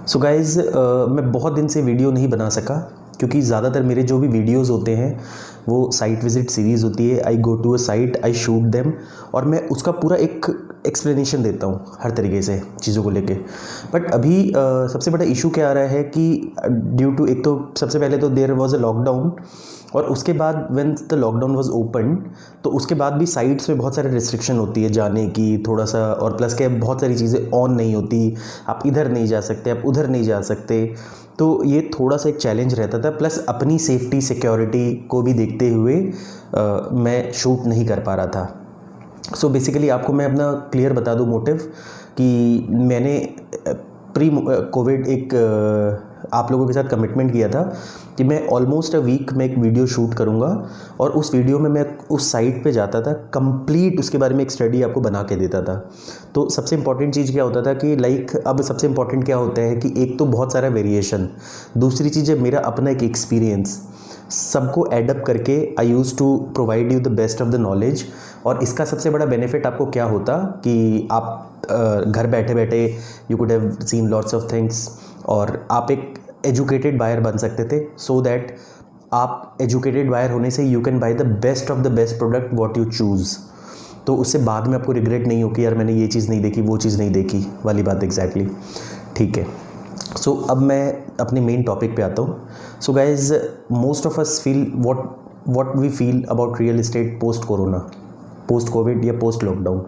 So guys मैं बहुत दिन से वीडियो नहीं बना सका क्योंकि ज़्यादातर मेरे जो भी वीडियोस होते हैं वो साइट विज़िट सीरीज़ होती है। I go to a site, I shoot them और मैं उसका पूरा एक एक्सप्लेनेशन देता हूँ हर तरीके से चीज़ों को लेके। बट अभी सबसे बड़ा इशू क्या आ रहा है कि ड्यू टू एक तो सबसे पहले तो देयर वाज अ लॉकडाउन और उसके बाद when the lockdown was open तो उसके बाद भी साइट्स पे बहुत सारे रिस्ट्रिक्शन होती है जाने की थोड़ा सा, और प्लस के बहुत सारी चीज़ें ऑन नहीं होती, आप इधर नहीं जा सकते, आप उधर नहीं जा सकते। तो ये थोड़ा सा एक चैलेंज रहता था, प्लस अपनी सेफ्टी सिक्योरिटी को भी देखते हुए मैं शूट नहीं कर पा रहा था। सो बेसिकली आपको मैं अपना क्लियर बता दूं मोटिव कि मैंने प्री कोविड एक आप लोगों के साथ कमिटमेंट किया था कि मैं ऑलमोस्ट अ वीक में एक वीडियो शूट करूंगा और उस वीडियो में मैं उस साइट पे जाता था, कंप्लीट उसके बारे में एक स्टडी आपको बना के देता था। तो सबसे इंपॉर्टेंट चीज़ क्या होता था कि अब सबसे इंपॉर्टेंट क्या होता है कि एक तो बहुत सारा वेरिएशन, दूसरी चीज़ है मेरा अपना एक एक्सपीरियंस, सबको एडअप करके I use to provide you the best of the knowledge. और इसका सबसे बड़ा बेनिफिट आपको क्या होता कि आप घर बैठे बैठे you could have seen lots of things और आप एक एजुकेटेड बायर बन सकते थे, सो दैट आप एजुकेटेड बायर होने से you can by the best of the best product what you choose. तो उससे बाद में आपको रिग्रेट नहीं हो कि यार मैंने ये चीज़ नहीं देखी, वो चीज़ नहीं देखी वाली बात। एग्जैक्टली ठीक है। सो अब मैं अपने मेन टॉपिक पे आता हूँ। So guys, most of us feel what we feel about real estate post corona, post covid या पोस्ट लॉकडाउन।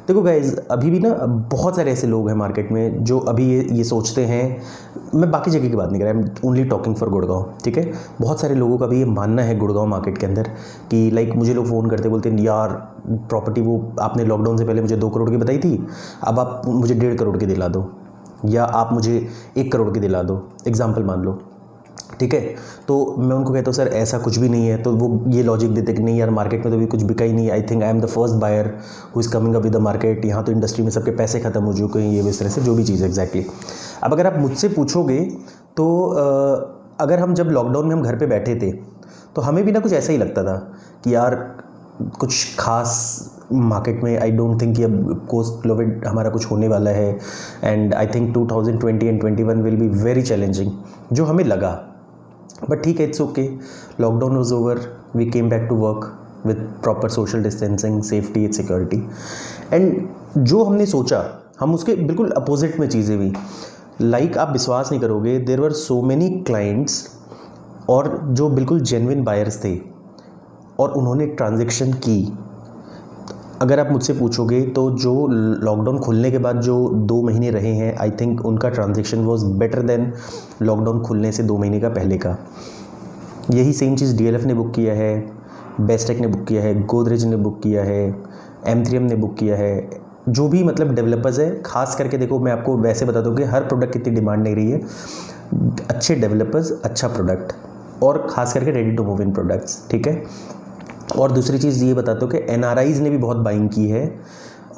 देखो गाइज, अभी भी ना बहुत सारे ऐसे लोग हैं मार्केट में जो अभी ये सोचते हैं, मैं बाकी जगह की बात नहीं कर रहा, I am only talking for Gurgaon, ठीक है। बहुत सारे लोगों का भी ये मानना है गुड़गांव मार्केट के अंदर कि लाइक मुझे लोग फ़ोन करते बोलते हैं यार प्रॉपर्टी वो आपने लॉकडाउन से पहले मुझे 2 करोड़ की बताई थी, अब आप मुझे 1.5 करोड़ की दिला दो, या आप मुझे 1 करोड़ की दिला दो, एग्जाम्पल मान लो, ठीक है। तो मैं उनको कहता हूँ सर ऐसा कुछ भी नहीं है, तो वो ये लॉजिक देते कि नहीं यार मार्केट में तो भी कुछ बिका ही नहीं, I think I am the first buyer who is coming up with the market, यहाँ तो इंडस्ट्री में सबके पैसे खत्म हो चुके हैं, ये इस तरह से जो भी चीज़ है एग्जैक्टली। अब अगर आप मुझसे पूछोगे तो अगर हम जब लॉकडाउन में हम घर पे बैठे थे तो हमें भी ना कुछ ऐसा ही लगता था कि यार कुछ खास मार्केट में आई डोंट थिंक कि अब पोस्ट कोविड हमारा कुछ होने वाला है, and I think 2020 and 21 will be very challenging, जो हमें लगा। बट ठीक है, it's okay, lockdown was over, we came back to work with proper social distancing, safety and security. And जो हमने सोचा हम उसके बिल्कुल अपोजिट में चीज़ें हुई। लाइक आप विश्वास नहीं करोगे, there were so many clients और जो बिल्कुल जेन्युइन बायर्स थे और उन्होंने ट्रांजेक्शन की। अगर आप मुझसे पूछोगे तो जो लॉकडाउन खुलने के बाद जो 2 महीने रहे हैं, आई थिंक उनका transaction was better than lockdown खुलने से 2 महीने का पहले का। यही सेम चीज़ डीएलएफ ने बुक किया है, बेस्टेक ने बुक किया है, गोदरेज ने बुक किया है, M3M ने बुक किया है, जो भी मतलब डेवलपर्स है। खास करके देखो, मैं आपको वैसे बता दूँ कि हर प्रोडक्ट की इतनी डिमांड नहीं रही है, अच्छे डेवलपर्स, अच्छा प्रोडक्ट, और खास करके ready to move in products, ठीक है। और दूसरी चीज़ ये बताता हूँ कि एनआरआईज़ ने भी बहुत बाइंग की है।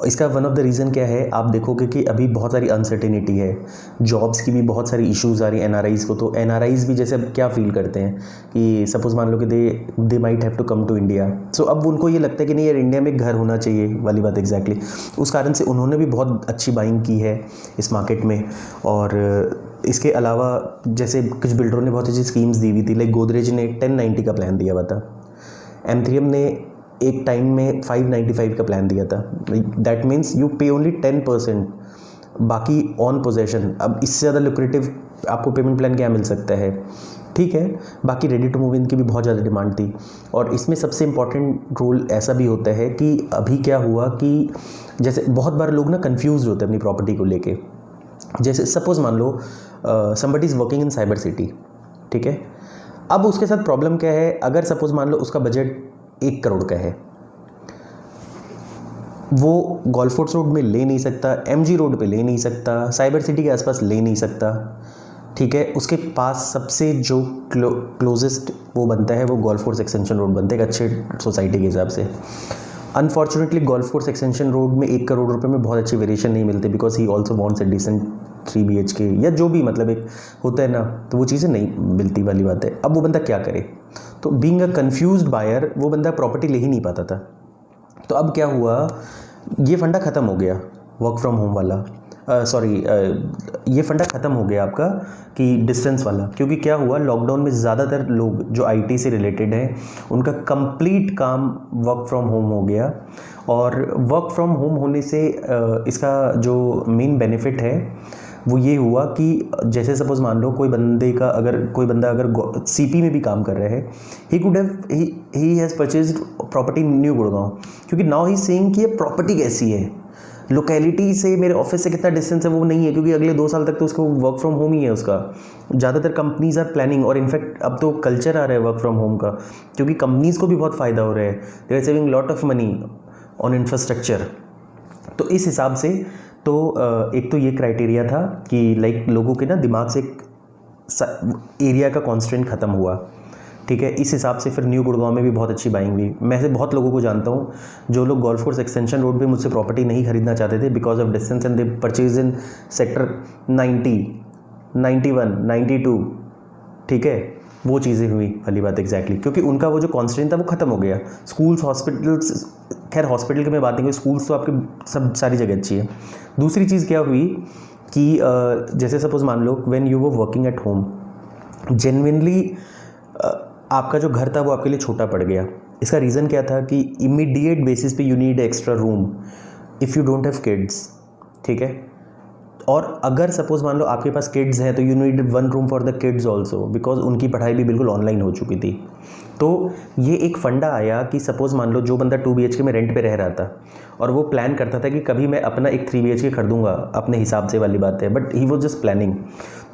इसका वन ऑफ द रीज़न क्या है, आप देखोगे कि अभी बहुत सारी अनसर्टेनिटी है, जॉब्स की भी बहुत सारी इश्यूज़ आ रही हैं एनआरआईज़ को। तो एनआरआईज़ भी जैसे अब क्या फील करते हैं कि सपोज़ मान लो कि they might have to come to India, so अब उनको ये लगता है कि नहीं यार इंडिया में एक घर होना चाहिए वाली बात। एग्जैक्टली उस कारण से उन्होंने भी बहुत अच्छी बाइंग की है इस मार्केट में। और इसके अलावा जैसे कुछ बिल्डरों ने बहुत अच्छी स्कीम्स दी हुई थी, लाइक गोदरेज ने 1090 का प्लान दिया हुआ था, M3M ने एक टाइम में 595 का प्लान दिया था। दैट मीन्स यू पे ओनली 10%, बाकी ऑन पोजेशन। अब इससे ज़्यादा लुक्रेटिव आपको पेमेंट प्लान क्या मिल सकता है, ठीक है। बाकी रेडी टू मूव इन की भी बहुत ज़्यादा डिमांड थी। और इसमें सबसे इम्पॉर्टेंट रोल ऐसा भी होता है कि अभी क्या हुआ कि जैसे बहुत बार लोग ना कन्फ्यूज होते हैं अपनी प्रॉपर्टी को लेके। जैसे सपोज़ मान लो somebody is working in Cyber City, ठीक है। अब उसके साथ प्रॉब्लम क्या है, अगर सपोज मान लो उसका बजट 1 करोड़ का है, वो गोल्फ कोर्स रोड में ले नहीं सकता, MG रोड पे ले नहीं सकता, साइबर सिटी के आसपास ले नहीं सकता, ठीक है। उसके पास सबसे जो क्लोजेस्ट वो बनता है वो गोल्फ कोर्स एक्सटेंशन रोड बनता है एक अच्छे सोसाइटी के हिसाब से। Unfortunately golf course extension road में 1 करोड़ रुपए में बहुत अच्छी वेरिएशन नहीं मिलती, because he also wants a decent 3 BHK या जो भी मतलब एक होता है ना, तो वो चीज़ें नहीं मिलती वाली बात है। अब वो बंदा क्या करे, तो बीइंग अ कंफ्यूज्ड बायर वो बंदा प्रॉपर्टी ले ही नहीं पाता था। तो अब क्या हुआ, ये फंडा ख़त्म हो गया वर्क फ्रॉम होम वाला। सॉरी ये फंडा ख़त्म हो गया आपका कि डिस्टेंस वाला, क्योंकि क्या हुआ लॉकडाउन में ज़्यादातर लोग जो आईटी से रिलेटेड हैं उनका कंप्लीट काम वर्क फ्रॉम होम हो गया। और वर्क फ्रॉम होम होने से इसका जो मेन बेनिफिट है वो ये हुआ कि जैसे सपोज़ मान लो कोई बंदा अगर सीपी में भी काम कर रहा है, he could have he has purchased property new Gurgaon, क्योंकि नाउ ही सेइंग कि ये प्रॉपर्टी कैसी है, लोकेलिटी से मेरे ऑफिस से कितना डिस्टेंस है वो नहीं है, क्योंकि अगले 2 साल तक तो उसको वर्क फ्रॉम होम ही है उसका। ज़्यादातर कंपनीज आर प्लानिंग, और इनफैक्ट अब तो कल्चर आ रहा है वर्क फ्रॉम होम का, क्योंकि कंपनीज़ को भी बहुत फ़ायदा हो रहा है, they are saving lot of money on infrastructure. तो इस हिसाब से तो एक तो ये क्राइटेरिया था कि लाइक लोगों के ना दिमाग से एरिया का कॉन्स्ट्रेंट ख़त्म हुआ, ठीक है। इस हिसाब से फिर न्यू गुड़गांव में भी बहुत अच्छी बाइंग हुई। मैं से बहुत लोगों को जानता हूँ जो लोग गोल्फ कोर्स एक्सटेंशन रोड पे मुझसे प्रॉपर्टी नहीं खरीदना चाहते थे because of distance, and they purchase in sector 90, 91, 92, ठीक है। वो चीज़ें हुई वाली बात एग्जैक्टली, क्योंकि उनका वो जो कॉन्स्टेंट था वो ख़त्म हो गया। स्कूल्स, हॉस्पिटल्स, खैर हॉस्पिटल की मैं बात नहीं करूँ, स्कूल्स तो आपके सब सारी जगह अच्छी है। दूसरी चीज़ क्या हुई कि जैसे सपोज मान लो when you were working at home, genuinely आपका जो घर था वो आपके लिए छोटा पड़ गया। इसका रीज़न क्या था कि इमीडिएट बेसिस पे you need extra room if you don't have kids, ठीक है। और अगर सपोज मान लो आपके पास किड्स हैं तो you need 1 room for the kids also, because उनकी पढ़ाई भी बिल्कुल ऑनलाइन हो चुकी थी। तो ये एक फंडा आया कि सपोज मान लो जो बंदा 2 BHK में रेंट पे रह रहा था और वो प्लान करता था कि कभी मैं अपना एक 3 BHK खरीदूंगा अपने हिसाब से वाली बात है, but he was just planning.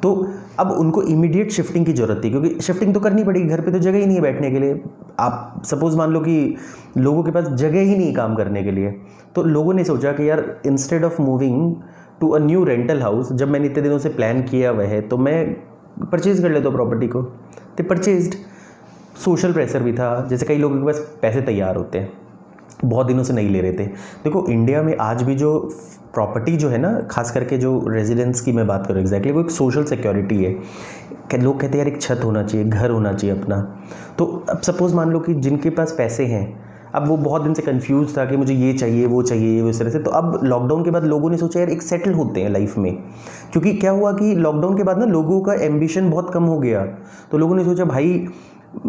तो अब उनको इमीडिएट शिफ्टिंग की ज़रूरत थी, क्योंकि शिफ्टिंग तो करनी पड़ेगी, घर पे तो जगह ही नहीं है बैठने के लिए। आप सपोज मान लो कि लोगों के पास जगह ही नहीं काम करने के लिए, तो लोगों ने सोचा कि यार instead of moving to a new rental house, जब मैंने इतने दिनों से प्लान किया हुआ है तो मैं परचेज़ कर लेता हूँ प्रॉपर्टी को। तो परचेज्ड। सोशल प्रेशर भी था, जैसे कई लोगों के पास पैसे तैयार होते हैं, बहुत दिनों से नहीं ले रहे थे। देखो इंडिया में आज भी जो प्रॉपर्टी जो है ना, खास करके जो रेजिडेंस की मैं बात करूँ एग्जैक्टली, वो एक सोशल सिक्योरिटी है। लोग कहते हैं यार एक छत होना चाहिए, घर होना चाहिए अपना। तो अब सपोज़ मान लो कि जिनके पास पैसे हैं, अब वो बहुत दिन से कंफ्यूज था कि मुझे ये चाहिए वो चाहिए वो, इस तरह से। तो अब लॉकडाउन के बाद लोगों ने सोचा यार एक सेटल होते हैं लाइफ में, क्योंकि क्या हुआ कि लॉकडाउन के बाद ना लोगों का एम्बिशन बहुत कम हो गया। तो लोगों ने सोचा भाई,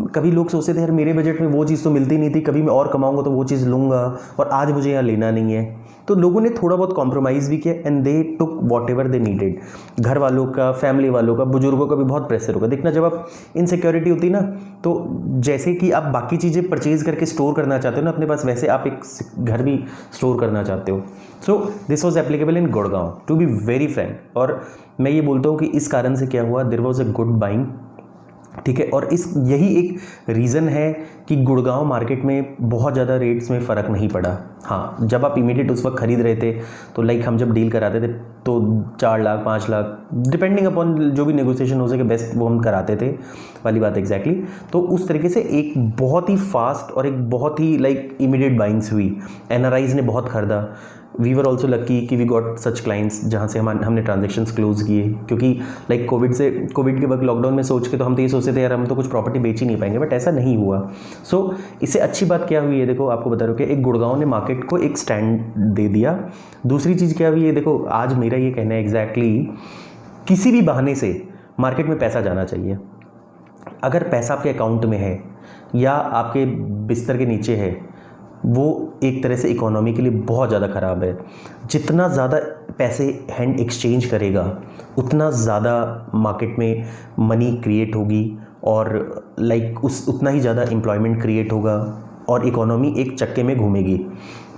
कभी लोग सोचते थे यार मेरे बजट में वो चीज़ तो मिलती नहीं थी, कभी मैं और कमाऊंगा तो वो चीज़ लूँगा, और आज मुझे यहाँ लेना नहीं है। तो लोगों ने थोड़ा बहुत कॉम्प्रोमाइज़ भी किया, and they took what ever they needed. घर वालों का, फैमिली वालों का, बुजुर्गों का भी बहुत प्रेशर होगा। देखना जब आप इनसिक्योरिटी होती ना, तो जैसे कि आप बाकी चीज़ें परचेज करके स्टोर करना चाहते हो ना अपने पास, वैसे आप एक घर भी स्टोर करना चाहते हो। So this was applicable in Gurgaon, to be very frank. और मैं ये बोलता हूँ कि इस कारण से क्या हुआ, there was a good buying, ठीक है। और यही एक रीज़न है कि गुड़गांव मार्केट में बहुत ज़्यादा रेट्स में फ़र्क नहीं पड़ा। हाँ, जब आप इमीडिएट उस वक्त ख़रीद रहे थे तो लाइक हम जब डील कराते थे तो 4 लाख 5 लाख डिपेंडिंग अपॉन जो भी नेगोशिएशन हो सके बेस्ट वो हम कराते थे वाली बात एग्जैक्टली। तो उस तरीके से एक बहुत ही फास्ट और एक बहुत ही लाइक इमीडिएट बाइंग्स हुई। एनआरआईज ने बहुत ख़रीदा। वी वर ऑल्सो लकी कि वी गॉट सच क्लाइंट्स जहाँ से हमने ट्रांजेक्शन्स क्लोज किए, क्योंकि लाइक कोविड के वक्त लॉकडाउन में सोच के तो हम तो ये सोचते थे यार हम तो कुछ प्रॉपर्टी बेच ही नहीं पाएंगे, बट ऐसा नहीं हुआ। सो इससे अच्छी बात क्या हुई है, देखो आपको बता रहा हूँ कि एक गुड़गांव ने मार्केट को एक स्टैंड दे दिया। दूसरी चीज़ क्या हुई है, देखो आज मेरा ये कहना है एग्जैक्टली, किसी भी बहाने से मार्केट में पैसा जाना चाहिए। अगर पैसा आपके अकाउंट में है या आपके बिस्तर के नीचे है, वो एक तरह से इकोनॉमी के लिए बहुत ज़्यादा ख़राब है। जितना ज़्यादा पैसे हैंड एक्सचेंज करेगा उतना ज़्यादा मार्केट में मनी क्रिएट होगी, और लाइक उतना ही ज़्यादा एम्प्लॉयमेंट क्रिएट होगा, और इकोनॉमी एक चक्के में घूमेगी।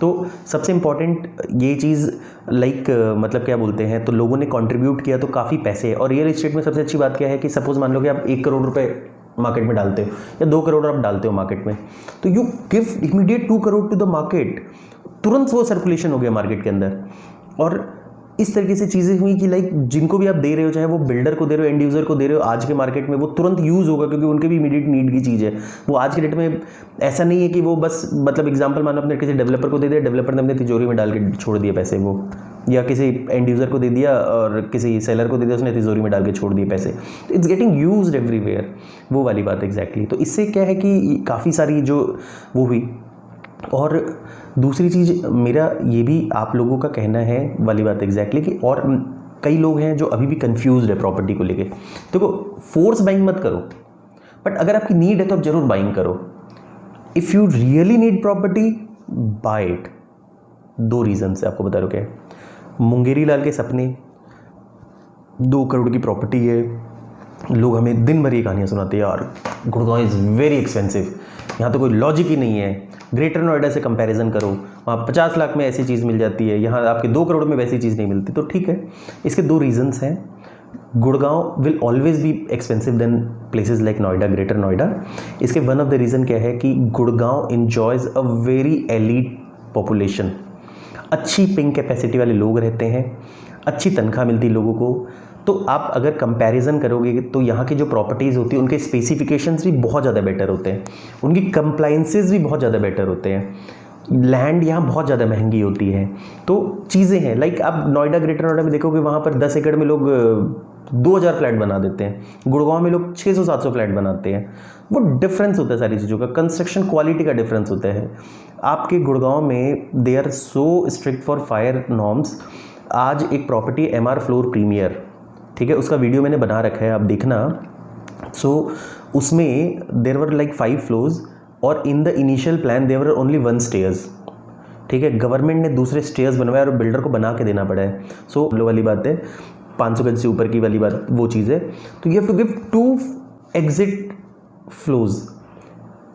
तो सबसे इम्पॉर्टेंट ये चीज़ लाइक मतलब क्या बोलते हैं, तो लोगों ने कंट्रीब्यूट किया तो काफ़ी पैसे। और रियल एस्टेट में सबसे अच्छी बात क्या है कि सपोज़ मान लो कि आप 1 करोड़ रुपए मार्केट में डालते हो या 2 करोड़ आप डालते हो मार्केट में, तो you give immediate 2 crore to the market, तुरंत वो सर्कुलेशन हो गया मार्केट के अंदर। और इस तरीके से चीज़ें हुई कि लाइक जिनको भी आप दे रहे हो, चाहे वो बिल्डर को दे रहे हो, एंड यूज़र को दे रहे हो, आज के मार्केट में वो तुरंत यूज़ होगा, क्योंकि उनके भी इमीडिएट नीड की चीज़ है। वो आज के डेट में ऐसा नहीं है कि वो बस मतलब एग्जांपल मानो अपने किसी डेवलपर को दे दिया, डेवलपर ने अपनी तिजोरी में डाल के छोड़ दिए पैसे वो, या किसी एंड यूज़र को दे दिया और किसी सेलर को दे दिया, उसने तिजोरी में डाल के छोड़ दिए पैसे। इट्स गेटिंग यूज्ड एवरीवेयर, वो वाली बात एग्जैक्टली। तो इससे क्या है कि काफ़ी सारी जो वो हुई और दूसरी चीज़ मेरा ये भी आप लोगों का कहना है वाली बात एग्जैक्टली कि और कई लोग हैं जो अभी भी कंफ्यूज्ड है प्रॉपर्टी को लेके। देखो, फोर्स बाइंग मत करो, बट अगर आपकी नीड है तो आप जरूर बाइंग करो। If you really need property, buy it. 2 reason से आपको बता रहा हूँ क्या है। मुंगेरी लाल के सपने, 2 करोड़ की प्रॉपर्टी है। लोग हमें दिन भर ये कहानियाँ सुनाते हैं, यार गुड़गांव इज़ वेरी एक्सपेंसिव, यहाँ तो कोई लॉजिक ही नहीं है। ग्रेटर नोएडा से कंपैरिजन करो, वहाँ 50 लाख में ऐसी चीज़ मिल जाती है, यहाँ आपके 2 करोड़ में वैसी चीज़ नहीं मिलती। तो ठीक है, इसके 2 रीजंस हैं। Gurgaon will always be expensive then places like Noida, Greater Noida. इसके वन ऑफ द रीज़न क्या है कि Gurgaon enjoys a very elite population. अच्छी पिंग कैपेसिटी वाले लोग रहते हैं, अच्छी तनख्वाह मिलती है लोगों को। तो आप अगर कंपैरिजन करोगे तो यहाँ की जो प्रॉपर्टीज़ होती है उनके स्पेसिफिकेशंस भी बहुत ज़्यादा बेटर होते हैं, उनकी कंप्लाइंसेस भी बहुत ज़्यादा बेटर होते हैं। लैंड यहाँ बहुत ज़्यादा महंगी होती है। तो चीज़ें हैं लाइक आप नोएडा, ग्रेटर नोएडा में देखोगे वहाँ पर 10 एकड़ में लोग 2000 फ्लैट बना देते हैं। गुड़गांव में लोग 600-700 फ्लैट बनाते हैं। वो डिफरेंस होता है सारी चीज़ों का, कंस्ट्रक्शन क्वालिटी का डिफरेंस होता है। आपके गुड़गांव में they are so strict for fire norms. आज एक प्रॉपर्टी MR फ्लोर प्रीमियर, ठीक है, उसका वीडियो मैंने बना रखा है, आप देखना। सो उसमें देर वर लाइक 5 फ्लोर्स और in the initial plan there were only 1 stairs. ठीक है, गवर्नमेंट ने दूसरे स्टेयर्स बनवाए और बिल्डर को बना के देना पड़ा है। सो लो वाली बात है, 500 गज से ऊपर की वाली बात वो चीज़ है। तो you have to give 2 exit floors,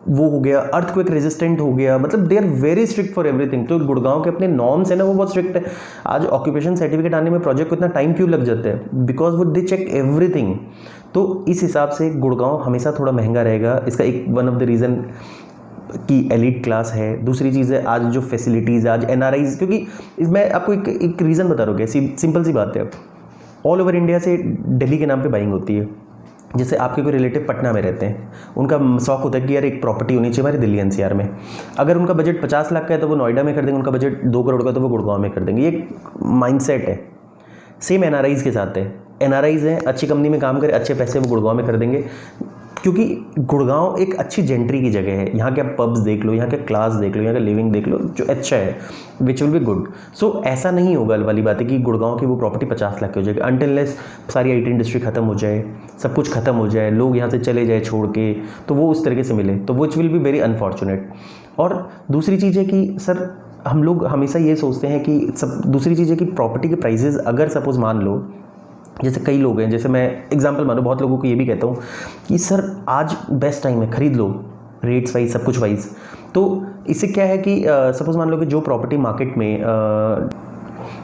वो हो गया, अर्थक्वेक रेजिस्टेंट हो गया, मतलब they are very strict for everything. तो गुड़गांव के अपने नॉर्म्स है ना, वो बहुत स्ट्रिक्ट है। आज ऑक्यूपेशन सर्टिफिकेट आने में प्रोजेक्ट को इतना टाइम क्यों लग जाता है? बिकॉज वो दे चेक एवरीथिंग। तो इस हिसाब से गुड़गांव हमेशा थोड़ा महंगा रहेगा। इसका एक वन ऑफ द रीज़न कि एलिट क्लास है। दूसरी चीज़ है आज जो फैसिलिटीज़, आज NRIs, क्योंकि मैं आपको एक रीज़न बता रहा हूँ, सिंपल सी बात है। ऑल ओवर इंडिया से दिल्ली के नाम पे बाइंग होती है। जैसे आपके कोई रिलेटिव पटना में रहते हैं, उनका शौक होता है कि यार एक प्रॉपर्टी होनी चाहिए हमारे दिल्ली NCR में। अगर उनका बजट 50 लाख का है तो वो नोएडा में कर देंगे, उनका बजट 2 करोड़ का तो वो गुड़गांव में कर देंगे। ये माइंडसेट है। सेम NRIs के साथ है। NRIs हैं, अच्छी कंपनी में काम करें, अच्छे पैसे वो गुड़गांव में कर देंगे, क्योंकि गुड़गांव एक अच्छी जेंट्री की जगह है। यहाँ के आप पब्स देख लो, यहाँ के क्लास देख लो, यहाँ का लिविंग देख लो, जो अच्छा है, विच विल बी गुड। सो ऐसा नहीं होगा वाली बात है कि गुड़गांव की वो प्रॉपर्टी 50 लाख की हो जाएगी अनटिल सारी IT इंडस्ट्री खत्म हो जाए, सब कुछ खत्म हो जाए, लोग यहाँ से चले जाए छोड़ के, तो वो उस तरीके से मिले, तो which will be very unfortunate. और दूसरी चीज़ है कि सर हम लोग हमेशा ये सोचते हैं कि सब, दूसरी चीज़ है कि प्रॉपर्टी के प्राइजेज़ अगर सपोज मान लो, जैसे कई लोग हैं, जैसे मैं एग्जांपल मानो, बहुत लोगों को ये भी कहता हूँ कि सर आज बेस्ट टाइम है, खरीद लो, रेट्स वाइज, सब कुछ वाइज। तो इससे क्या है कि सपोज मान लो कि जो प्रॉपर्टी मार्केट में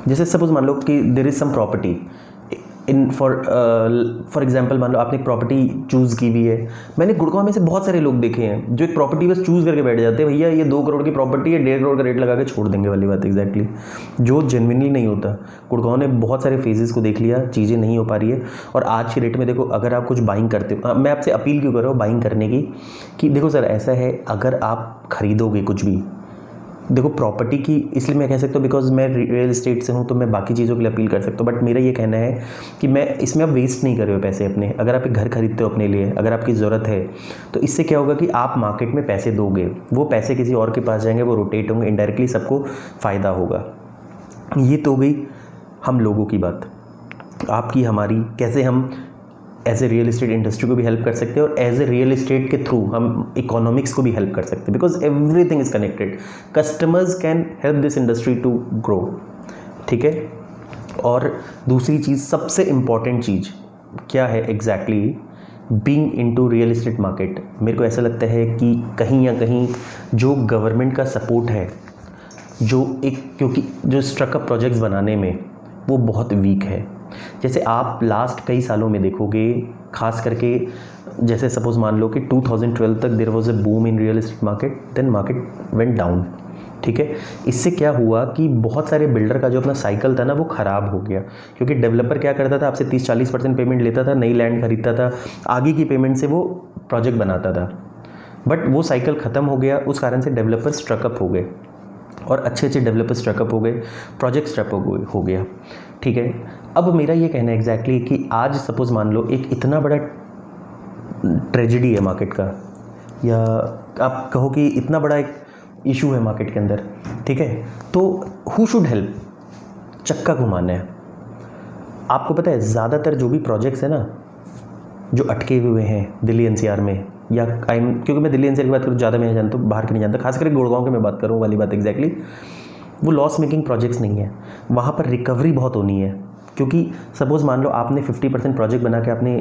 जैसे सपोज मान लो कि there is some property in for example मान लो आपने एक प्रॉपर्टी चूज़ की हुई है। मैंने गुड़गांव में से बहुत सारे लोग देखे हैं जो एक प्रॉपर्टी बस चूज़ करके बैठ जाते हैं, भैया ये 2 करोड़ की प्रॉपर्टी है, 1.5 करोड़ का रेट लगा के छोड़ देंगे वाली बात एग्जैक्टली, जो जेन्युइनली नहीं होता। गुड़गांव ने बहुत सारे फेजेस को देख लिया, चीज़ें नहीं हो पा रही है। और आज के रेट में देखो, अगर आप कुछ बाइंग करते हो, मैं आपसे अपील क्यों कर रहा हूँ बाइंग करने की, कि देखो सर ऐसा है, अगर आप खरीदोगे कुछ भी, देखो प्रॉपर्टी की, इसलिए मैं कह सकता हूँ बिकॉज मैं रियल एस्टेट से हूँ तो मैं बाकी चीज़ों के लिए अपील कर सकता हूँ, बट मेरा ये कहना है कि मैं इसमें आप वेस्ट नहीं कर रहे हो पैसे अपने। अगर आप एक घर खरीदते हो अपने लिए, अगर आपकी ज़रूरत है, तो इससे क्या होगा कि आप मार्केट में पैसे दोगे, वो पैसे किसी और के पास जाएंगे, वो रोटेट होंगे, इनडायरेक्टली सबको फ़ायदा होगा। ये तो गई हम लोगों की बात, आपकी हमारी, कैसे हम as a real estate industry को भी हेल्प कर सकते हैं और एज ए रियल एस्टेट के थ्रू हम इकोनॉमिक्स को भी हेल्प कर सकते हैं, because everything is connected. Customers can help this industry to grow, ठीक है। और दूसरी चीज़, सबसे इम्पॉर्टेंट चीज़ क्या है exactly, being into real estate market, मेरे को ऐसा लगता है कि कहीं या कहीं जो गवर्नमेंट का सपोर्ट है, जो एक, क्योंकि जो स्ट्रकअप प्रोजेक्ट्स बनाने में वो बहुत वीक है। जैसे आप लास्ट कई सालों में देखोगे, खास करके जैसे सपोज मान लो कि 2012 तक there was a boom in real estate market, then market went down, ठीक है। इससे क्या हुआ कि बहुत सारे बिल्डर का जो अपना साइकिल था ना, वो ख़राब हो गया, क्योंकि डेवलपर क्या करता था, आपसे 30-40% पेमेंट लेता था, नई लैंड खरीदता था, आगे की पेमेंट से वो प्रोजेक्ट बनाता था, बट वो साइकिल ख़त्म हो गया। उस कारण से डेवलपर स्ट्रकअप हो गए और अच्छे अच्छे डेवलपर स्ट्रकअप हो गए, प्रोजेक्ट स्ट्रकअप हो गया, ठीक है। अब मेरा ये कहना है एग्जैक्टली कि आज सपोज मान लो एक इतना बड़ा ट्रेजेडी है मार्केट का, या आप कहो कि इतना बड़ा एक इशू है मार्केट के अंदर, ठीक है। तो हु शुड हेल्प, चक्का घुमाना है। आपको पता है ज़्यादातर जो भी प्रोजेक्ट्स हैं ना जो अटके हुए हैं दिल्ली एनसीआर में, या क्योंकि मैं दिल्ली एनसीआर की बात करूँ, ज़्यादा मैं जानता हूँ, बाहर के नहीं जानता, खास करके गुड़गांव की मैं बात करूँ वाली बात एग्जैक्टली, वो लॉस मेकिंग प्रोजेक्ट्स नहीं है, वहाँ पर रिकवरी बहुत होनी है। क्योंकि सपोज़ मान लो आपने 50% प्रोजेक्ट बना के आपने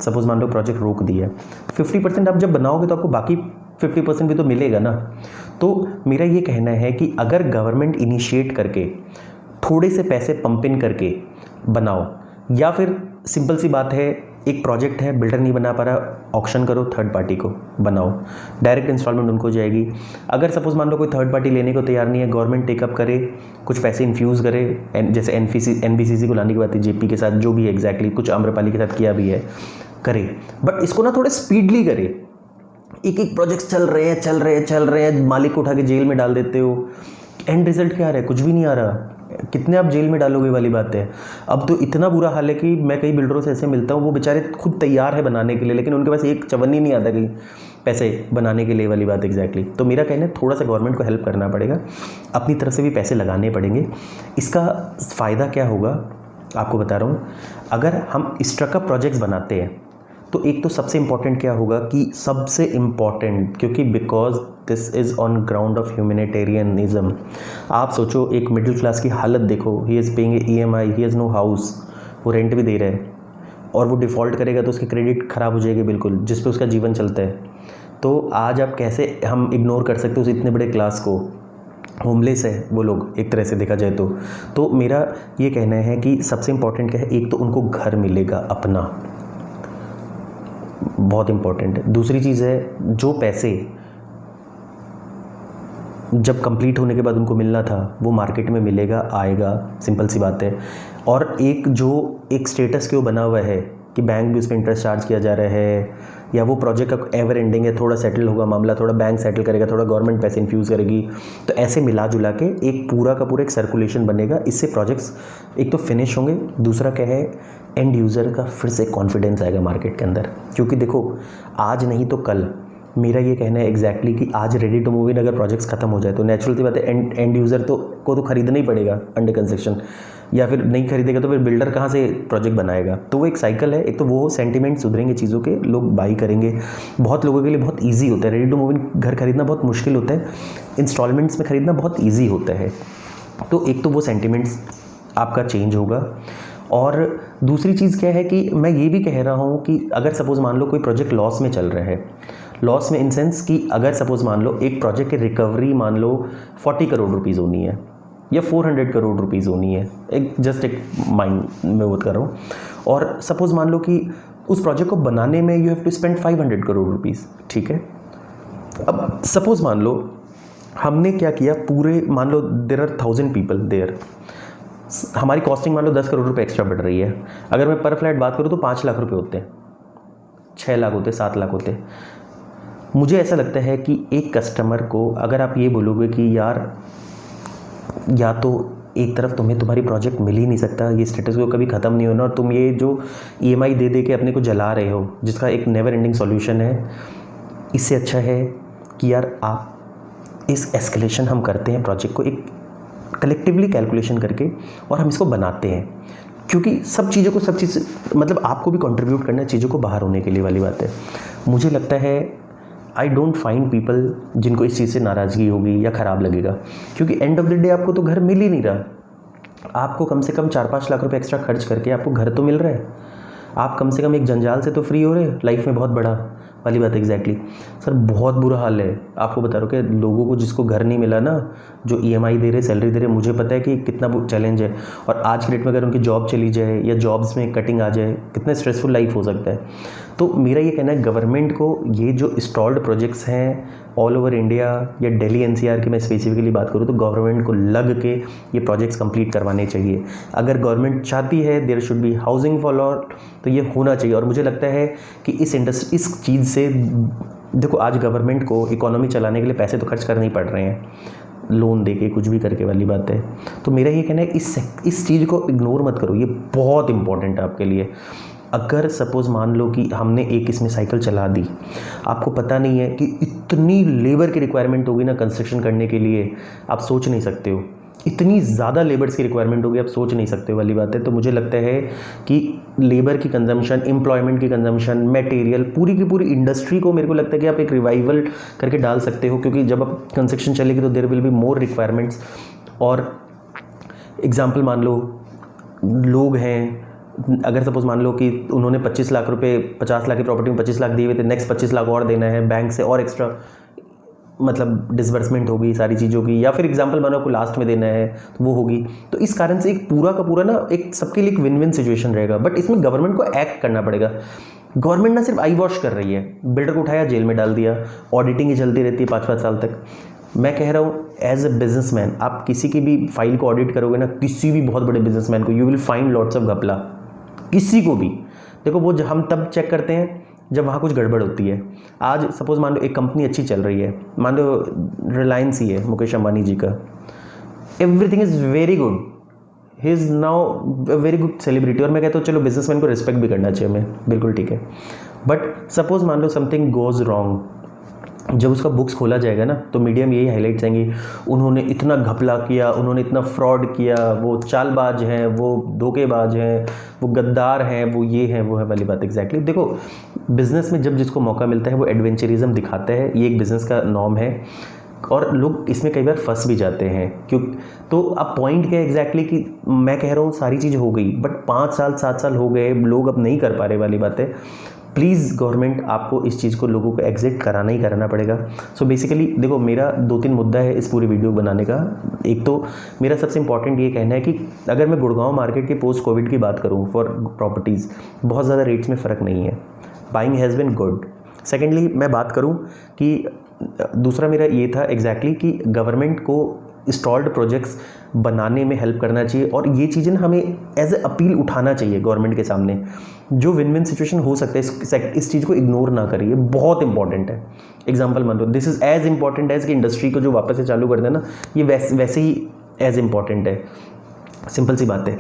सपोज़ मान लो प्रोजेक्ट रोक दिया है, 50% आप जब बनाओगे तो आपको बाकी 50% भी तो मिलेगा ना। तो मेरा ये कहना है कि अगर गवर्नमेंट इनिशिएट करके थोड़े से पैसे पंप इन करके बनाओ, या फिर सिंपल सी बात है, एक प्रोजेक्ट है, बिल्डर नहीं बना पा रहा, ऑक्शन करो, थर्ड पार्टी को बनाओ, डायरेक्ट इंस्टॉलमेंट उनको हो जाएगी। अगर सपोज मान लो कोई थर्ड पार्टी लेने को तैयार नहीं है, गवर्नमेंट टेकअप करे, कुछ पैसे इन्फ्यूज़ करे, जैसे एनबीसीसी को लाने की बात है, जेपी के साथ जो भी है एग्जैक्टली, कुछ आम्रपाली के साथ किया भी है, करे, बट इसको ना थोड़ा स्पीडली करे। एक प्रोजेक्ट चल रहे हैं, मालिक को उठा के जेल में डाल देते हो, एंड रिजल्ट क्या आ रहा है, कुछ भी नहीं आ रहा, कितने आप जेल में डालोगे वाली बात है। अब तो इतना बुरा हाल है कि मैं कई बिल्डरों से ऐसे मिलता हूँ, वो बेचारे खुद तैयार है बनाने के लिए, लेकिन उनके पास एक चवन्नी नहीं आता कि पैसे बनाने के लिए वाली बात एग्जैक्टली। तो मेरा कहना है थोड़ा सा गवर्नमेंट को हेल्प करना पड़ेगा, अपनी तरफ से भी पैसे लगाने पड़ेंगे। इसका फ़ायदा क्या होगा आपको बता रहा हूँ, अगर हम स्ट्रक्चर प्रोजेक्ट्स बनाते हैं तो एक तो सबसे इम्पॉर्टेंट क्या होगा कि सबसे इम्पॉर्टेंट, क्योंकि because this is on ground of humanitarianism. आप सोचो एक मिडिल क्लास की हालत देखो, he is paying EMI, he has no house, वो रेंट भी दे रहा है, और वो डिफ़ॉल्ट करेगा तो उसकी क्रेडिट ख़राब हो जाएगी बिल्कुल, जिस पे उसका जीवन चलता है। तो आज आप कैसे हम इग्नोर कर सकते हो उस इतने बड़े क्लास को, होमलेस है वो लोग एक तरह से देखा जाए तो मेरा ये कहना है कि सबसे इम्पॉर्टेंट क्या है, एक तो उनको घर मिलेगा अपना, बहुत इम्पॉर्टेंट है। दूसरी चीज़ है जो पैसे जब कंप्लीट होने के बाद उनको मिलना था वो मार्केट में मिलेगा, आएगा, सिंपल सी बात है। और एक स्टेटस क्यों बना हुआ है कि बैंक भी उस पर इंटरेस्ट चार्ज किया जा रहा है, या वो प्रोजेक्ट का एवर एंडिंग है, थोड़ा सेटल होगा मामला, थोड़ा बैंक सेटल करेगा, थोड़ा गवर्नमेंट पैसे इन्फ्यूज़ करेगी, तो ऐसे मिला जुला के एक पूरा का पूरा एक सर्कुलेशन बनेगा। इससे प्रोजेक्ट्स एक तो फिनिश होंगे, दूसरा क्या है, एंड यूज़र का फिर से कॉन्फिडेंस आएगा मार्केट के अंदर। क्योंकि देखो आज नहीं तो कल, मेरा ये कहना है एग्जैक्टली कि आज रेडी टू मूव इन अगर प्रोजेक्ट्स खत्म हो जाए तो नेचुरल सी बात है एंड यूज़र को तो खरीदना ही पड़ेगा अंडर कंस्ट्रक्शन, या फिर नहीं खरीदेगा तो फिर बिल्डर कहाँ से प्रोजेक्ट बनाएगा। तो वो एक साइकिल है, एक तो वो सेंटिमेंट सुधरेंगे चीज़ों के, लोग बाई करेंगे। बहुत लोगों के लिए बहुत ईजी होता है रेडी टू मूव इन घर खरीदना, बहुत मुश्किल होता है, इंस्टॉलमेंट्स में खरीदना बहुत ईजी होता है। तो एक तो वो सेंटिमेंट्स आपका चेंज होगा। और दूसरी चीज़ क्या है कि मैं ये भी कह रहा हूँ कि अगर सपोज़ मान लो कोई प्रोजेक्ट लॉस में चल रहा है, लॉस में इन सेंस कि अगर सपोज़ मान लो एक प्रोजेक्ट की रिकवरी मान लो 40 करोड़ रुपीज़ होनी है या 400 करोड़ रुपीज़ होनी है, एक माइंड में वो कर रहा हूँ, और सपोज़ मान लो कि उस प्रोजेक्ट को बनाने में you have to spend 500 crore rupees, ठीक है। अब सपोज़ मान लो हमने क्या किया, पूरे मान लो देयर आर 1000 पीपल देयर, हमारी कॉस्टिंग मान लो 10 करोड़ रुपए एक्स्ट्रा बढ़ रही है। अगर मैं पर फ्लैट बात करूँ तो 5 लाख रुपए होते हैं, 6 लाख होते, 7 लाख होते। मुझे ऐसा लगता है कि एक कस्टमर को अगर आप ये बोलोगे कि यार या तो एक तरफ तुम्हें तुम्हारी प्रोजेक्ट मिल ही नहीं सकता, ये स्टेटस को कभी ख़त्म नहीं होना, और तुम ये जो EMI दे दे के अपने को जला रहे हो जिसका एक नेवर एंडिंग सॉल्यूशन है, इससे अच्छा है कि यार आप इस एस्केलेशन हम करते हैं प्रोजेक्ट को एक कलेक्टिवली कैलकुलेशन करके, और हम इसको बनाते हैं। क्योंकि सब चीज़ मतलब आपको भी कंट्रीब्यूट करना है चीज़ों को बाहर होने के लिए वाली बात है। मुझे लगता है आई डोंट फाइंड पीपल जिनको इस चीज़ से नाराज़गी होगी या ख़राब लगेगा, क्योंकि एंड ऑफ द डे आपको तो घर मिल ही नहीं रहा। आपको कम से कम 4-5 लाख रुपए एक्स्ट्रा खर्च करके आपको घर तो मिल रहा है, आप कम से कम एक जंजाल से तो फ्री हो रहे हैं लाइफ में, बहुत बड़ा वाली बात एग्जैक्टली। सर बहुत बुरा हाल है, आपको बता रहा हूँ कि लोगों को जिसको घर नहीं मिला ना, जो EMI दे रहे, सैलरी दे रहे, मुझे पता है कि कितना चैलेंज है। और आज की डेट में अगर उनकी जॉब चली जाए या जॉब्स में कटिंग आ जाए, कितना स्ट्रेसफुल लाइफ हो सकता है। तो मेरा ये कहना है गवर्नमेंट को ये जो स्टॉल्ड प्रोजेक्ट्स हैं ऑल ओवर इंडिया या दिल्ली NCR की मैं स्पेसिफिकली बात करूँ तो गवर्नमेंट को लग के ये प्रोजेक्ट्स कंप्लीट करवाने चाहिए। अगर गवर्नमेंट चाहती है there should be housing for all, तो ये होना चाहिए। और मुझे लगता है कि इस चीज़ से देखो आज गवर्नमेंट को इकोनॉमी चलाने के लिए पैसे तो खर्च करने ही पड़ रहे हैं, लोन देके कुछ भी करके वाली बात है। तो मेरा ये कहना है इस चीज़ को इग्नोर मत करो, ये बहुत इंपॉर्टेंट है आपके लिए। अगर सपोज़ मान लो कि हमने एक इसमें साइकिल चला दी, आपको पता नहीं है कि इतनी लेबर की रिक्वायरमेंट होगी ना कंस्ट्रक्शन करने के लिए, आप सोच नहीं सकते हो। इतनी ज़्यादा लेबर्स की रिक्वायरमेंट होगी, आप सोच नहीं सकते वाली बात है। तो मुझे लगता है कि लेबर की कंजम्पशन, एम्प्लॉयमेंट की कंजम्पशन, मटेरियल, पूरी की पूरी इंडस्ट्री को मेरे को लगता है कि आप एक रिवाइवल करके डाल सकते हो, क्योंकि जब आप कंस्ट्रक्शन चलेगी तो there will be more requirements. और एग्जाम्पल मान लो, लोग हैं, अगर सपोज मान लो कि उन्होंने 25 लाख रुपए, 50 लाख की प्रॉपर्टी में 25 लाख दिए हुए थे, नेक्स्ट 25 लाख और देना है बैंक से, और एक्स्ट्रा मतलब डिसबर्समेंट होगी सारी चीज़ों की, या फिर एग्जांपल मानो आपको लास्ट में देना है तो वो होगी। तो इस कारण से एक पूरा का पूरा ना एक सबके लिए एक विन विन सिचुएशन रहेगा। बट इसमें गवर्नमेंट को एक्ट करना पड़ेगा। गवर्नमेंट ना सिर्फ आई वॉश कर रही है, बिल्डर को उठाया जेल में डाल दिया, ऑडिटिंग ही चलती रहती है 5-5 साल तक। मैं कह रहा हूँ एज ए बिजनेसमैन, आप किसी की भी फाइल को ऑडिट करोगे ना, किसी भी बहुत बड़े बिजनेसमैन को, you will find lots of घपला, किसी को भी। देखो वो हम तब चेक करते हैं जब वहाँ कुछ गड़बड़ होती है। आज सपोज मान लो एक कंपनी अच्छी चल रही है, मान लो रिलायंस ही है, मुकेश अंबानी जी का, everything is very good, he is now a very good celebrity. और मैं कहता हूँ चलो बिजनेसमैन को रिस्पेक्ट भी करना चाहिए हमें, बिल्कुल ठीक है। बट सपोज मान लो समथिंग गोज रॉन्ग, जब उसका बुक्स खोला जाएगा ना तो मीडिया में यही हाईलाइट्स आएंगी, उन्होंने इतना घपला किया, उन्होंने इतना फ्रॉड किया, वो चालबाज हैं, वो धोखेबाज हैं, वो गद्दार हैं, वो ये हैं, वो है वाली बात। एग्जैक्टली देखो, बिजनेस में जब जिसको मौका मिलता है वो एडवेंचरिज्म दिखाता है, ये एक बिज़नेस का नॉर्म है, और लोग इसमें कई बार फंस भी जाते हैं। क्यों? तो अब पॉइंट क्या है एग्जैक्टली कि मैं कह रहा हूँ सारी चीज़ हो गई, बट 5 साल 7 साल हो गए, लोग अब नहीं कर पा रहे वाली बात है। प्लीज़ गवर्नमेंट, आपको इस चीज़ को लोगों को एग्जिट कराना ही कराना पड़ेगा। सो बेसिकली देखो, मेरा 2-3 मुद्दा है इस पूरी वीडियो बनाने का। एक तो मेरा सबसे इंपॉर्टेंट ये कहना है कि अगर मैं गुड़गांव मार्केट की पोस्ट कोविड की बात करूँ फॉर प्रॉपर्टीज़, बहुत ज़्यादा रेट्स में फ़र्क नहीं है, buying has been good. Secondly मैं बात करूँ कि दूसरा मेरा ये था एग्जैक्टली कि गवर्नमेंट को इंस्टॉल्ड प्रोजेक्ट्स बनाने में हेल्प करना चाहिए, और ये चीज़ें ना हमें एज ए अपील उठाना चाहिए गवर्नमेंट के सामने। जो विन विन सिचुएशन हो सकता है, इस चीज़ को इग्नोर ना करिए, बहुत इंपॉर्टेंट है। एग्जांपल मान लो, this is as important as कि इंडस्ट्री को जो वापस से चालू कर देना, ये वैसे ही एज इंपॉर्टेंट है। सिंपल सी बात है।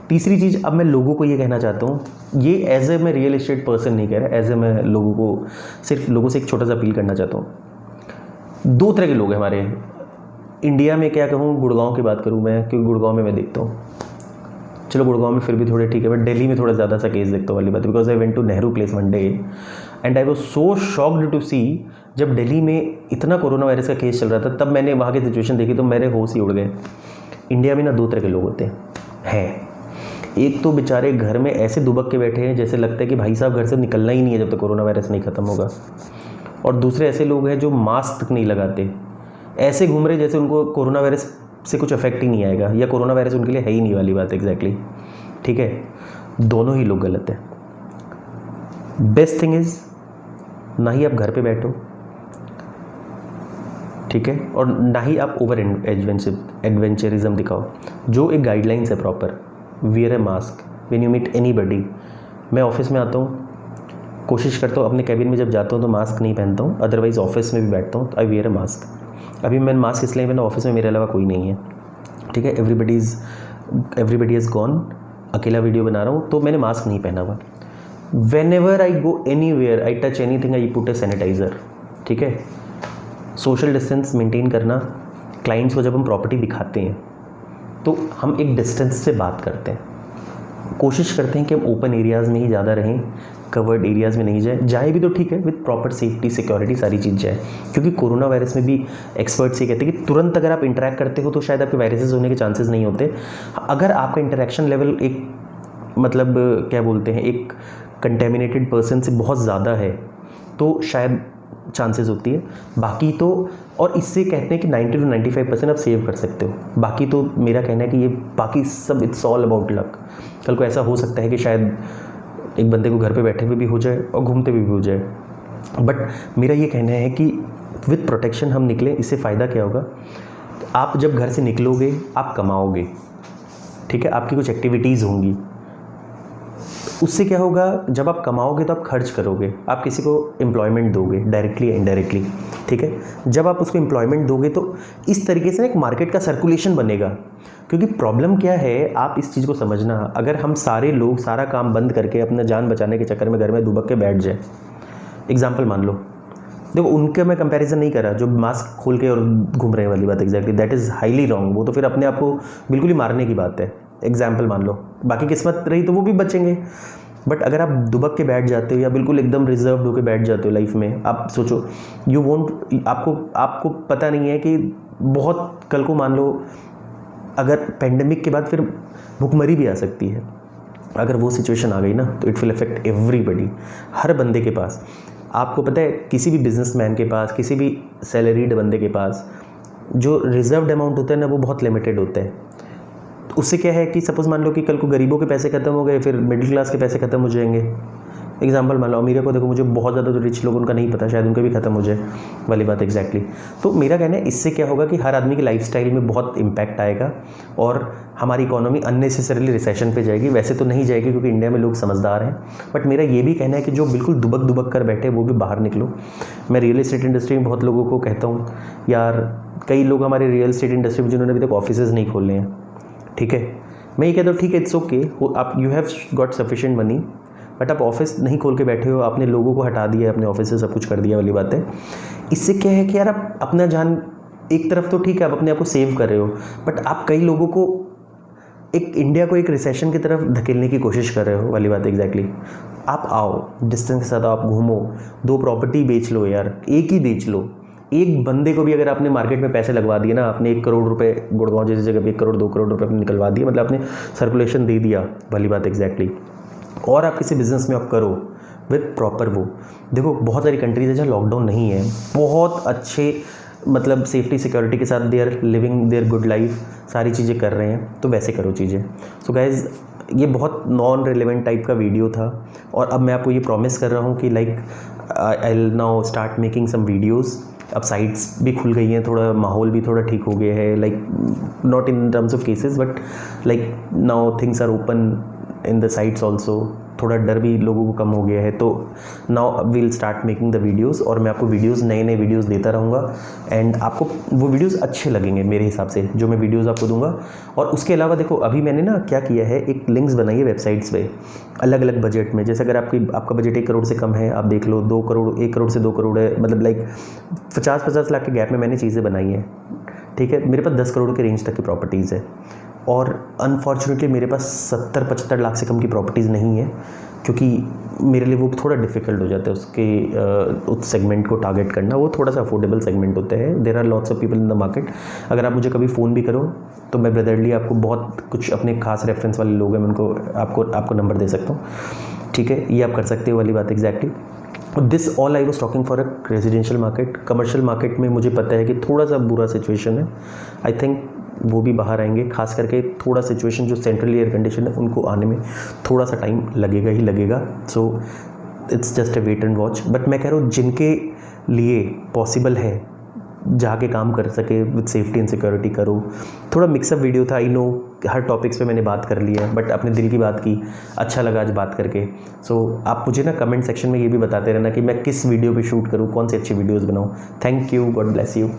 तीसरी चीज़, अब मैं लोगों को ये कहना चाहता हूँ, ये एज ए मैं रियल एस्टेट पर्सन नहीं कह रहा, एज ए मैं लोगों को, सिर्फ लोगों से एक छोटा सा अपील करना चाहता हूँ। 2 तरह के लोग हैं हमारे इंडिया में, क्या कहूँ, गुड़गांव की बात करूँ मैं, क्योंकि गुड़गांव में मैं देखता हूँ, चलो गुड़गांव में फिर भी थोड़े ठीक है, बट दिल्ली में थोड़ा ज़्यादा सा केस देखता हूँ वाली बात, because I went to Nehru Place one day and I was so shocked to see, जब दिल्ली में इतना कोरोना वायरस का केस चल रहा था, तब मैंने वहाँ की सिचुएशन देखी तो मेरे होश ही उड़ गए। इंडिया में ना 2 तरह के लोग होते हैं। एक तो बेचारे घर में ऐसे दुबक के बैठे हैं जैसे लगता है कि भाई साहब घर से निकलना ही नहीं है जब तक कोरोना वायरस नहीं ख़त्म होगा, और दूसरे ऐसे लोग हैं जो मास्क तक नहीं लगाते, ऐसे घूम रहे जैसे उनको कोरोना वायरस से कुछ इफेक्ट ही नहीं आएगा, या कोरोना वायरस उनके लिए है ही नहीं वाली बात। एग्जैक्टली ठीक है, दोनों ही लोग गलत हैं। बेस्ट थिंग इज़, ना ही आप घर पे बैठो, ठीक है, और ना ही आप ओवर एडवेंचरिज्म दिखाओ। जो एक गाइडलाइंस है proper, wear a mask when you meet anybody. मैं ऑफिस में आता हूँ, कोशिश करता हूँ अपने कैबिन में जब जाता हूँ तो मास्क नहीं पहनता हूँ, अदरवाइज ऑफिस में भी बैठता हूँ तो आई वियर ए मास्क। अभी मैंने मास्क इसलिए पहना, ऑफिस में मेरे अलावा कोई नहीं है, ठीक है, एवरीबडी इज़ गॉन, अकेला वीडियो बना रहा हूँ तो मैंने मास्क नहीं पहना हुआ। Whenever I go anywhere, I touch anything, I put a sanitiser, ठीक है। सोशल डिस्टेंस मेंटेन करना, क्लाइंट्स को जब हम प्रॉपर्टी दिखाते हैं तो हम एक डिस्टेंस से बात करते हैं, कोशिश करते हैं कि हम ओपन एरियाज़ में ही ज़्यादा रहें, कवर्ड एरियाज़ में नहीं जाए भी तो ठीक है, विद प्रॉपर सेफ्टी सिक्योरिटी सारी चीज़ जाए। क्योंकि कोरोना वायरस में भी एक्सपर्ट्स ये कहते हैं कि तुरंत अगर आप इंटरेक्ट करते हो तो शायद आपके वायरसेस होने के चांसेस नहीं होते। अगर आपका इंटरेक्शन लेवल एक मतलब क्या बोलते हैं, एक कंटेमिनेटेड पर्सन से बहुत ज़्यादा है तो शायद चांसेस होती है। बाकी तो, और इससे कहते हैं कि 90 to 95% आप सेव कर सकते हो। बाकी तो मेरा कहना है कि ये बाकी सब इट्स ऑल अबाउट लक। कल को ऐसा हो सकता है कि शायद एक बंदे को घर पे बैठे हुए भी हो जाए और घूमते हुए भी हो जाए, बट मेरा ये कहना है कि विद प्रोटेक्शन हम निकलें। इससे फ़ायदा क्या होगा, आप जब घर से निकलोगे आप कमाओगे, ठीक है, आपकी कुछ एक्टिविटीज़ होंगी, उससे क्या होगा, जब आप कमाओगे तो आप खर्च करोगे, आप किसी को एम्प्लॉयमेंट दोगे डायरेक्टली या इनडायरेक्टली, ठीक है। जब आप उसको एम्प्लॉयमेंट दोगे तो इस तरीके से एक मार्केट का सर्कुलेशन बनेगा। क्योंकि प्रॉब्लम क्या है, आप इस चीज़ को समझना, अगर हम सारे लोग सारा काम बंद करके अपना जान बचाने के चक्कर में घर में दुबक के बैठ जाए, एग्जाम्पल मान लो, देखो उनके मैं कंपैरिजन नहीं कर रहा जो मास्क खोल के और घूम रहे हैं वाली बात, exactly that is highly wrong. वो तो फिर अपने आप को बिल्कुल ही मारने की बात है। एग्जाम्पल मान लो, बाकी किस्मत रही तो वो भी बचेंगे, बट अगर आप दुबक के बैठ जाते हो या बिल्कुल एकदम रिजर्व होकर बैठ जाते हो लाइफ में, आप सोचो यू वोंट, आपको पता नहीं है कि बहुत कल को मान लो अगर पेंडेमिक के बाद फिर भुखमरी भी आ सकती है। अगर वो सिचुएशन आ गई ना तो इट विल अफेक्ट एवरीबडी, हर बंदे के पास। आपको पता है किसी भी बिजनेसमैन के पास, किसी भी सैलरीड बंदे के पास जो रिजर्व्ड अमाउंट होता है ना वो बहुत लिमिटेड होता है। तो उससे क्या है कि सपोज मान लो कि कल को गरीबों के पैसे खत्म हो गए, फिर मिडिल क्लास के पैसे खत्म हो जाएंगे। एग्जाम्पल मान लो अमीरों को देखो, मुझे बहुत ज़्यादा जो रिच लोग उनका नहीं पता, शायद उनके भी खत्म हो जाए वाली बात, एग्जैक्टली। तो मेरा कहना है इससे क्या होगा कि हर आदमी की लाइफस्टाइल में बहुत इम्पैक्ट आएगा और हमारी इकोनॉमी अननेसेसरीली रिसेशन पे जाएगी। वैसे तो नहीं जाएगी क्योंकि इंडिया में लोग समझदार हैं, बट मेरा ये भी कहना है कि जो बिल्कुल दुबक दुबक कर बैठे वो भी बाहर निकलो। मैं रियल एस्टेट इंडस्ट्री में बहुत लोगों को कहता हूँ यार, कई लोग हमारे रियल एस्टेट इंडस्ट्री में जिन्होंने अभी तक ऑफिसेज नहीं खोले हैं, ठीक है, मैं ये कहता हूँ ठीक है, इट्स ओके, आप you have got sufficient money, but आप ऑफिस नहीं खोल के बैठे हो, आपने लोगों को हटा दिया, अपने ऑफिस से सब कुछ कर दिया वाली बात है। इससे क्या है कि यार आप अपना जान, एक तरफ तो ठीक है आप अपने आप को सेव कर रहे हो, बट आप कई लोगों को एक इंडिया को एक रिसेशन की तरफ धकेलने की कोशिश कर रहे हो वाली बात, एग्जैक्टली। आप आओ डिस्टेंस के साथ, आप घूमो, 2 प्रॉपर्टी बेच लो यार, एक ही बेच लो। एक बंदे को भी अगर आपने मार्केट में पैसे लगवा दिए ना, आपने 1 करोड़ रुपए गुड़गांव जैसी जगह पे 1 करोड़ 2 करोड़ रुपए आपने निकलवा दिए, मतलब आपने सर्कुलेशन दे दिया वाली बात, एग्जैक्टली। और आप किसी बिजनेस में आप करो विद प्रॉपर वो, देखो बहुत सारी कंट्रीज है जहाँ लॉकडाउन नहीं है, बहुत अच्छे मतलब सेफ्टी सिक्योरिटी के साथ they are living their good life, सारी चीज़ें कर रहे हैं, तो वैसे करो चीज़ें। सो गाइज ये बहुत नॉन रिलेवेंट टाइप का वीडियो था, और अब मैं आपको ये प्रॉमिस कर रहा हूँ कि like I will now start making some videos. अब साइट्स भी खुल गई हैं, थोड़ा माहौल भी थोड़ा ठीक हो गया है, like not in terms of cases but like now things are open in the sites also, थोड़ा डर भी लोगों को कम हो गया है। तो now will start making the videos, और मैं आपको वीडियोज़ नए नए वीडियोज़ देता रहूँगा, एंड आपको वो वीडियोज़ अच्छे लगेंगे मेरे हिसाब से जो मैं वीडियोज़ आपको दूंगा। और उसके अलावा देखो अभी मैंने ना क्या किया है, एक लिंक्स बनाई है वेबसाइट्स पे अलग अलग बजट में। जैसे अगर आपका बजट 1 करोड़ से कम है, आप देख लो 2 करोड़, 1 करोड़ से 2 करोड़ है, मतलब लाइक 50-50 लाख के गैप में मैंने चीज़ें बनाई हैं, ठीक है। मेरे पास 10 करोड़ के रेंज तक की प्रॉपर्टीज़ है, और अनफॉर्चुनेटली मेरे पास 70-75 लाख से कम की प्रॉपर्टीज़ नहीं है, क्योंकि मेरे लिए वो थोड़ा डिफिकल्ट हो जाता है उस सेगमेंट को टारगेट करना। वो थोड़ा सा अफोर्डेबल सेगमेंट होता है, there are lots of people in the market. अगर आप मुझे कभी फ़ोन भी करो तो मैं ब्रदरली आपको बहुत कुछ अपने खास रेफरेंस वाले लोग हैं, मैं उनको आपको नंबर दे सकता हूँ, ठीक है, ये आप कर सकते हो वाली बात, exactly. This all I was talking for a residential market. Commercial market में मुझे पता है कि थोड़ा सा बुरा सिचुएशन है, आई थिंक वो भी बाहर आएंगे, खास करके थोड़ा सिचुएशन जो सेंट्रल एयर कंडीशन है उनको आने में थोड़ा सा टाइम लगेगा ही लगेगा। So it's just a wait and watch. But मैं कह रहा हूँ जिनके लिए पॉसिबल है जाके काम कर सके विद सेफ्टी एंड सिक्योरिटी करो। थोड़ा मिक्सअप वीडियो था, आई नो हर टॉपिक्स पे मैंने बात कर ली है, बट अपने दिल की बात की, अच्छा लगा आज बात करके। सो आप मुझे ना कमेंट सेक्शन में ये भी बताते रहना कि मैं किस वीडियो पे शूट करूँ, कौन सी अच्छी वीडियोज़ बनाऊँ। Thank you, God bless you.